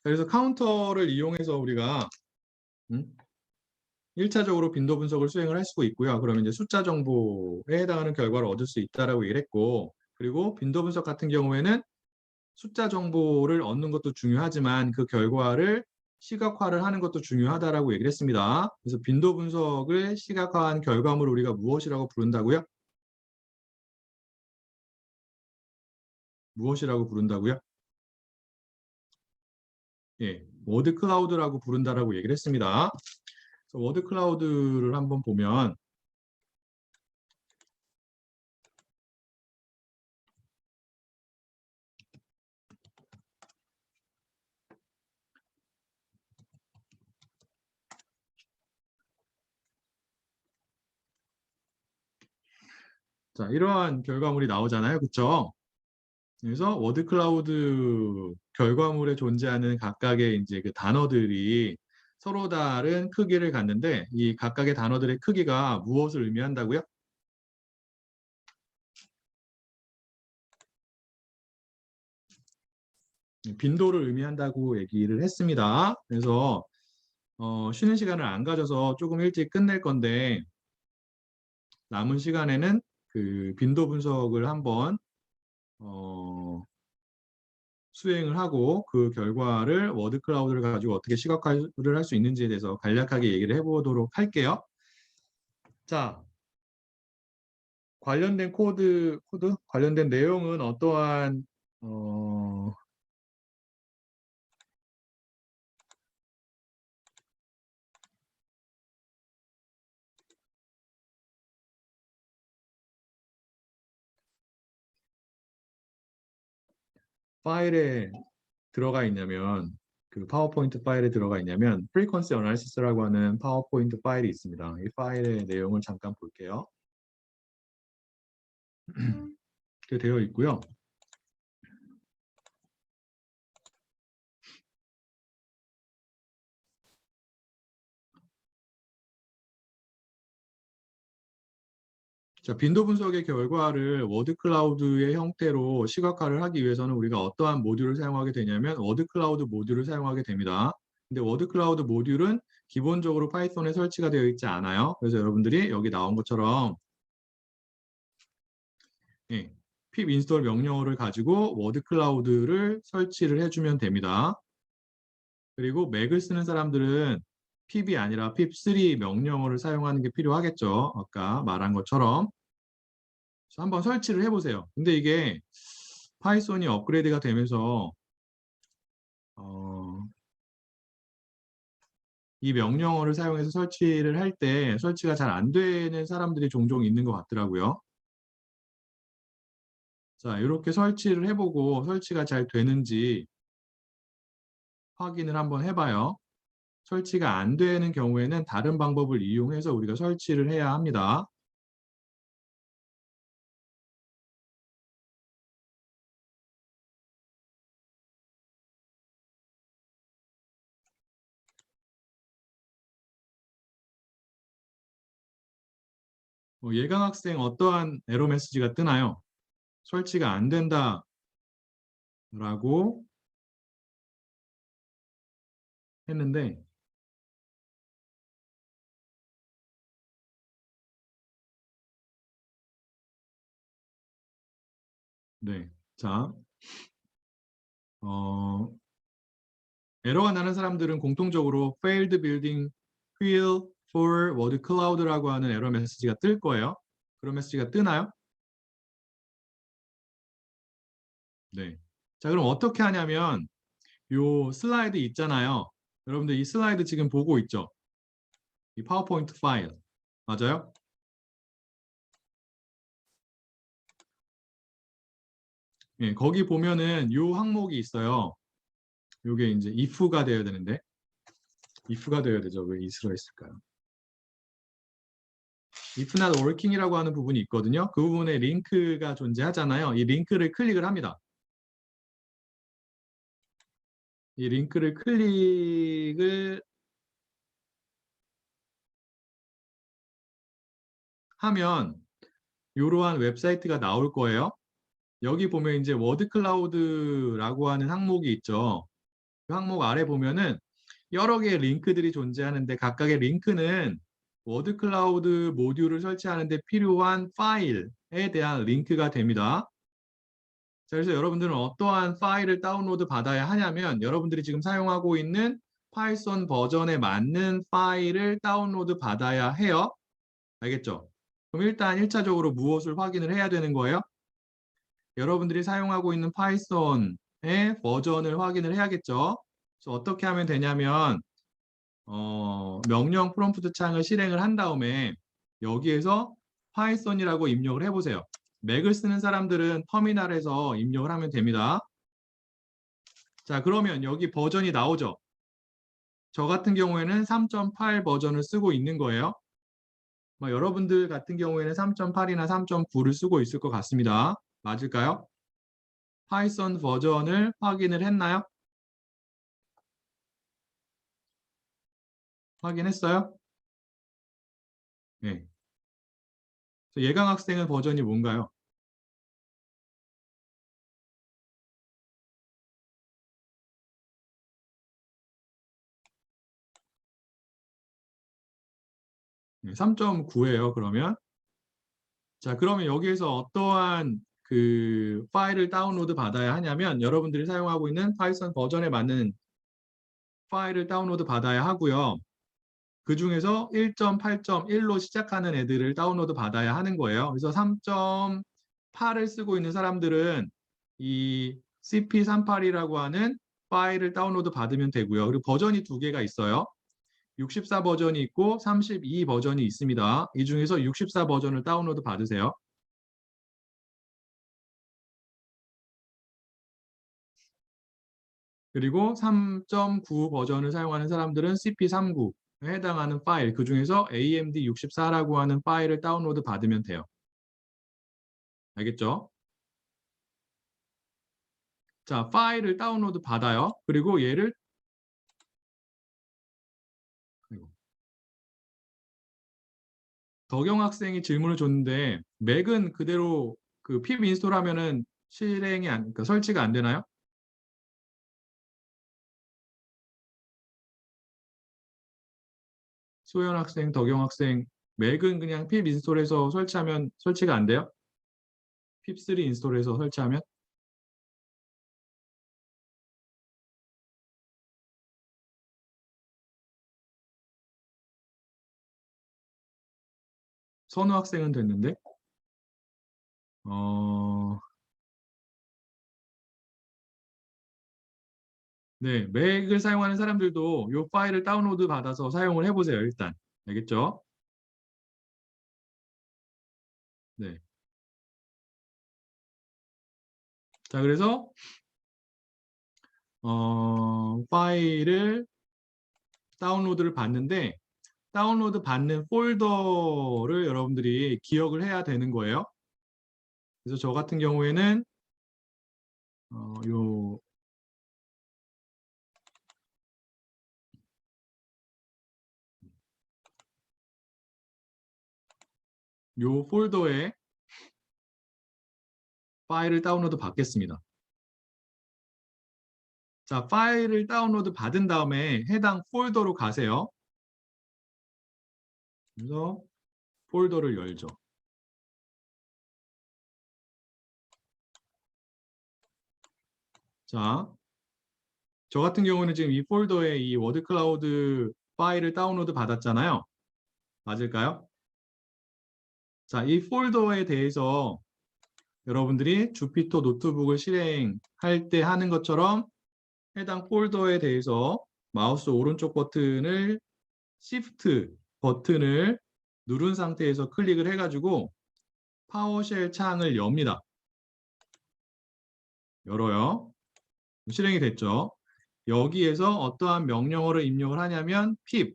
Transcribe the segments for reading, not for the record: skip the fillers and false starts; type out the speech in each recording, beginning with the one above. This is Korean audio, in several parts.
그래서 카운터를 이용해서 우리가 1차적으로 빈도 분석을 수행을 할 수가 있고요. 그러면 이제 숫자 정보에 해당하는 결과를 얻을 수 있다라고 얘기를 했고, 그리고 빈도 분석 같은 경우에는 숫자 정보를 얻는 것도 중요하지만 그 결과를 시각화를 하는 것도 중요하다라고 얘기를 했습니다. 그래서 빈도 분석을 시각화한 결과물을 우리가 무엇이라고 부른다고요? 무엇이라고 부른다고요? 예, 워드 클라우드라고 부른다라고 얘기를 했습니다. 그래서 워드 클라우드를 한번 보면 자, 이러한 결과물이 나오잖아요. 그렇죠? 그래서 워드 클라우드 결과물에 존재하는 각각의 이제 그 단어들이 서로 다른 크기를 갖는데 이 각각의 단어들의 크기가 무엇을 의미한다고요? 빈도를 의미한다고 얘기를 했습니다. 그래서 쉬는 시간을 안 가져서 조금 일찍 끝낼 건데 남은 시간에는 그 빈도 분석을 한번 어, 수행을 하고 그 결과를 워드 클라우드를 가지고 어떻게 시각화를 할 수 있는지에 대해서 간략하게 얘기를 해보도록 할게요. 자, 관련된 코드 관련된 내용은 어떠한 파일에 들어가 있냐면 그 파워포인트 파일에 들어가 있냐면 프리퀀시 어널리시스라고 하는 파워포인트 파일이 있습니다. 이 파일의 내용을 잠깐 볼게요. 이렇게 되어 있고요. 자, 빈도 분석의 결과를 워드 클라우드의 형태로 시각화를 하기 위해서는 우리가 어떠한 모듈을 사용하게 되냐면 워드 클라우드 모듈을 사용하게 됩니다. 근데 워드 클라우드 모듈은 기본적으로 파이썬에 설치가 되어 있지 않아요. 그래서 여러분들이 여기 나온 것처럼 예, pip 인스톨 명령어를 가지고 워드 클라우드를 설치를 해주면 됩니다. 그리고 맥을 쓰는 사람들은 pip이 아니라 pip3 명령어를 사용하는 게 필요하겠죠. 아까 말한 것처럼. 한번 설치를 해보세요. 근데 이게 파이썬이 업그레이드가 되면서 어, 이 명령어를 사용해서 설치를 할 때 설치가 잘 안 되는 사람들이 종종 있는 것 같더라고요. 자, 이렇게 설치를 해보고 설치가 잘 되는지 확인을 한번 해봐요. 설치가 안 되는 경우에는 다른 방법을 이용해서 우리가 설치를 해야 합니다. 예강 학생 어떠한 에러 메시지가 뜨나요? 설치가 안 된다 라고 했는데 네. 자, 어, 에러가 나는 사람들은 공통적으로 failed building wheel for word cloud라고 하는 에러 메시지가 뜰 거예요. 그런 메시지가 뜨나요? 네. 자, 그럼 어떻게 하냐면 요 슬라이드 있잖아요. 여러분들 이 슬라이드 지금 보고 있죠? 이 파워포인트 파일. 맞아요? 예, 거기 보면은 요 항목이 있어요. 요게 이제 if가 되어야 되는데 if가 되어야 되죠. 왜 is가 있을까요? if not working이라고 하는 부분이 있거든요. 그 부분에 링크가 존재하잖아요. 이 링크를 클릭을 합니다. 이 링크를 클릭을 하면 이러한 웹사이트가 나올 거예요. 여기 보면 이제 워드 클라우드라고 하는 항목이 있죠. 그 항목 아래 보면은 여러 개의 링크들이 존재하는데 각각의 링크는 워드 클라우드 모듈을 설치하는데 필요한 파일에 대한 링크가 됩니다. 자, 그래서 여러분들은 어떠한 파일을 다운로드 받아야 하냐면 여러분들이 지금 사용하고 있는 파이썬 버전에 맞는 파일을 다운로드 받아야 해요. 알겠죠? 그럼 일단 1차적으로 무엇을 확인을 해야 되는 거예요? 여러분들이 사용하고 있는 파이썬의 버전을 확인을 해야겠죠? 그래서 어떻게 하면 되냐면 명령 프롬프트 창을 실행을 한 다음에 여기에서 파이썬이라고 입력을 해보세요. 맥을 쓰는 사람들은 터미널에서 입력을 하면 됩니다. 자, 그러면 여기 버전이 나오죠? 저 같은 경우에는 3.8 버전을 쓰고 있는 거예요. 여러분들 같은 경우에는 3.8이나 3.9를 쓰고 있을 것 같습니다. 맞을까요? 파이썬 버전을 확인을 했나요? 확인했어요? 네. 예강 학생은 버전이 뭔가요? 네, 3.9예요, 그러면. 자, 그러면 여기에서 어떠한 그 파일을 다운로드 받아야 하냐면 여러분들이 사용하고 있는 파이썬 버전에 맞는 파일을 다운로드 받아야 하고요. 그 중에서 1.8.1로 시작하는 애들을 다운로드 받아야 하는 거예요. 그래서 3.8을 쓰고 있는 사람들은 이 CP38이라고 하는 파일을 다운로드 받으면 되고요. 그리고 버전이 두 개가 있어요. 64 버전이 있고 32 버전이 있습니다. 이 중에서 64 버전을 다운로드 받으세요. 그리고 3.9 버전을 사용하는 사람들은 CP39에 해당하는 파일, 그 중에서 AMD64라고 하는 파일을 다운로드 받으면 돼요. 알겠죠? 자, 파일을 다운로드 받아요. 그리고 얘를 덕영 학생이 질문을 줬는데 맥은 그대로 그 pip 인스톨하면은 실행이 그러니까 설치가 안 되나요? 소연 학생, 덕영 학생, 맥은 그냥 pip 인스톨해서 설치하면 설치가 안 돼요? pip3 인스톨해서 설치하면? 선우 학생은 됐는데 어, 네, 맥을 사용하는 사람들도 이 파일을 다운로드 받아서 사용을 해보세요, 일단. 알겠죠? 네. 자, 그래서 파일을 다운로드를 받는데 다운로드 받는 폴더를 여러분들이 기억을 해야 되는 거예요. 그래서 저 같은 경우에는 요 폴더에 파일을 다운로드 받겠습니다. 자, 파일을 다운로드 받은 다음에 해당 폴더로 가세요. 그래서 폴더를 열죠. 자, 저 같은 경우는 지금 이 폴더에 이 워드 클라우드 파일을 다운로드 받았잖아요. 맞을까요? 자, 이 폴더에 대해서 여러분들이 주피터 노트북을 실행할 때 하는 것처럼 해당 폴더에 대해서 마우스 오른쪽 버튼을 Shift 버튼을 누른 상태에서 클릭을 해가지고 파워쉘 창을 엽니다. 열어요. 실행이 됐죠. 여기에서 어떠한 명령어를 입력을 하냐면 pip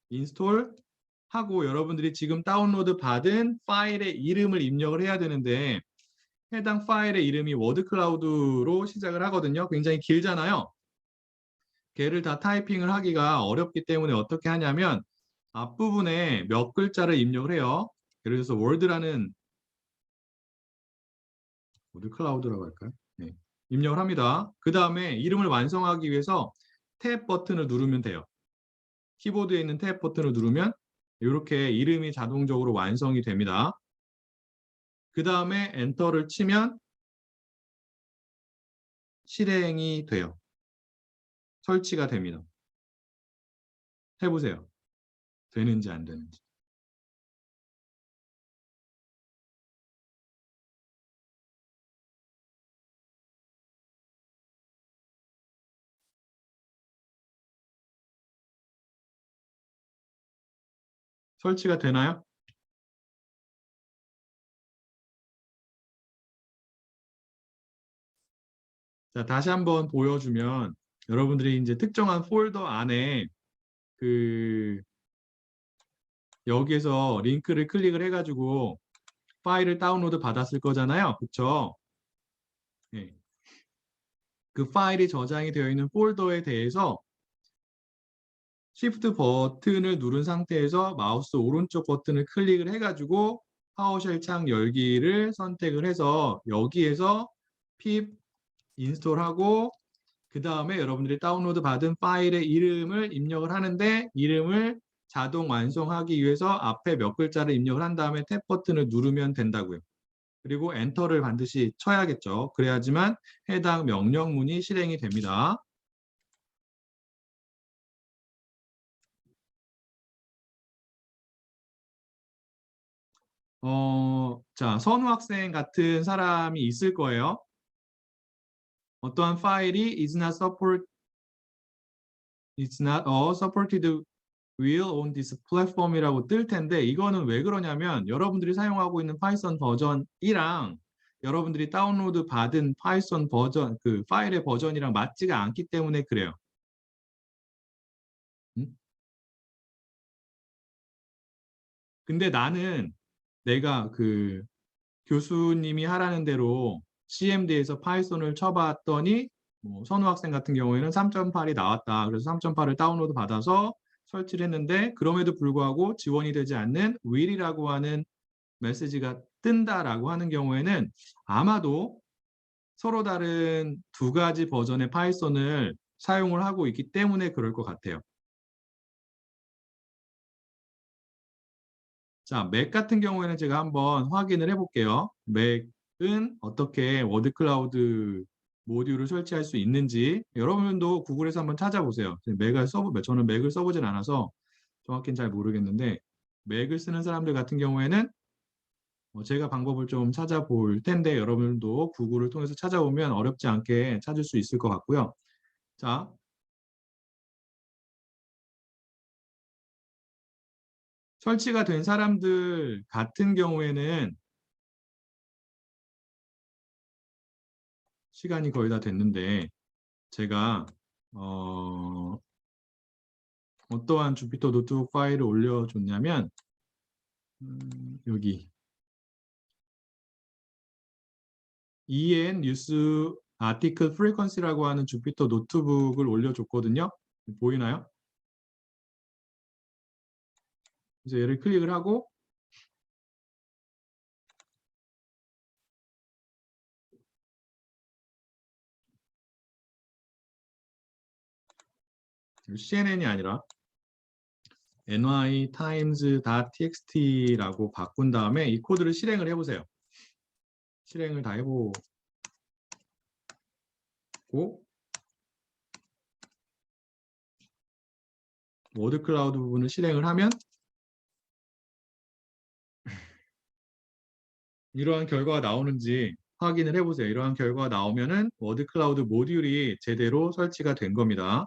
인스톨 하고 여러분들이 지금 다운로드 받은 파일의 이름을 입력을 해야 되는데 해당 파일의 이름이 워드 클라우드로 시작을 하거든요. 굉장히 길잖아요. 걔를 다 타이핑을 하기가 어렵기 때문에 어떻게 하냐면 앞부분에 몇 글자를 입력을 해요. 예를 들어서 월드라는 워드 클라우드라고 할까요? 네. 입력을 합니다. 그 다음에 이름을 완성하기 위해서 탭 버튼을 누르면 돼요. 키보드에 있는 탭 버튼을 누르면 이렇게 이름이 자동적으로 완성이 됩니다. 그 다음에 엔터를 치면 실행이 돼요. 설치가 됩니다. 해보세요. 되는지 안 되는지. 설치가 되나요? 자, 다시 한번 보여주면 여러분들이 이제 특정한 폴더 안에 그 여기에서 링크를 클릭을 해가지고 파일을 다운로드 받았을 거잖아요. 그쵸? 네. 그 파일이 저장이 되어 있는 폴더에 대해서 Shift 버튼을 누른 상태에서 마우스 오른쪽 버튼을 클릭을 해가지고 파워쉘 창 열기를 선택을 해서 여기에서 pip 인스톨하고 그 다음에 여러분들이 다운로드 받은 파일의 이름을 입력을 하는데 이름을 자동 완성하기 위해서 앞에 몇 글자를 입력을 한 다음에 탭 버튼을 누르면 된다고요. 그리고 엔터를 반드시 쳐야겠죠. 그래야지만 해당 명령문이 실행이 됩니다. 자, 선우 학생 같은 사람이 있을 거예요. 어떠한 파일이 is not supported will on this platform이라고 뜰 텐데 이거는 왜 그러냐면 여러분들이 사용하고 있는 파이썬 버전 1랑 여러분들이 다운로드 받은 파이썬 버전 그 파일의 버전이랑 맞지가 않기 때문에 그래요. 응? 근데 나는 내가 그 교수님이 하라는 대로 CMD에서 파이썬을 쳐봤더니 뭐 선우 학생 같은 경우에는 3.8이 나왔다. 그래서 3.8을 다운로드 받아서 설치를 했는데 그럼에도 불구하고 지원이 되지 않는 will이라고 하는 메시지가 뜬다라고 하는 경우에는 아마도 서로 다른 두 가지 버전의 파이썬을 사용을 하고 있기 때문에 그럴 것 같아요. 자, 맥 같은 경우에는 제가 한번 확인을 해볼게요. 맥은 어떻게 워드 클라우드 모듈을 설치할 수 있는지 여러분도 구글에서 한번 찾아보세요. 저는 맥을 써보진 않아서 정확히는 잘 모르겠는데 맥을 쓰는 사람들 같은 경우에는 제가 방법을 좀 찾아볼 텐데 여러분도 구글을 통해서 찾아보면 어렵지 않게 찾을 수 있을 것 같고요. 자, 설치가 된 사람들 같은 경우에는 시간이 거의 다 됐는데 제가 어떠한 주피터 노트북 파일을 올려줬냐면 여기 EN 뉴스 아티클 프리퀀시라고 하는 주피터 노트북을 올려줬거든요. 보이나요? 그래서 얘를 클릭을 하고 CNN이 아니라 nytimes.txt라고 바꾼 다음에 이 코드를 실행을 해보세요. 실행을 다 해보고 워드 클라우드 부분을 실행을 하면 이러한 결과가 나오는지 확인을 해보세요. 이러한 결과가 나오면은 워드 클라우드 모듈이 제대로 설치가 된 겁니다.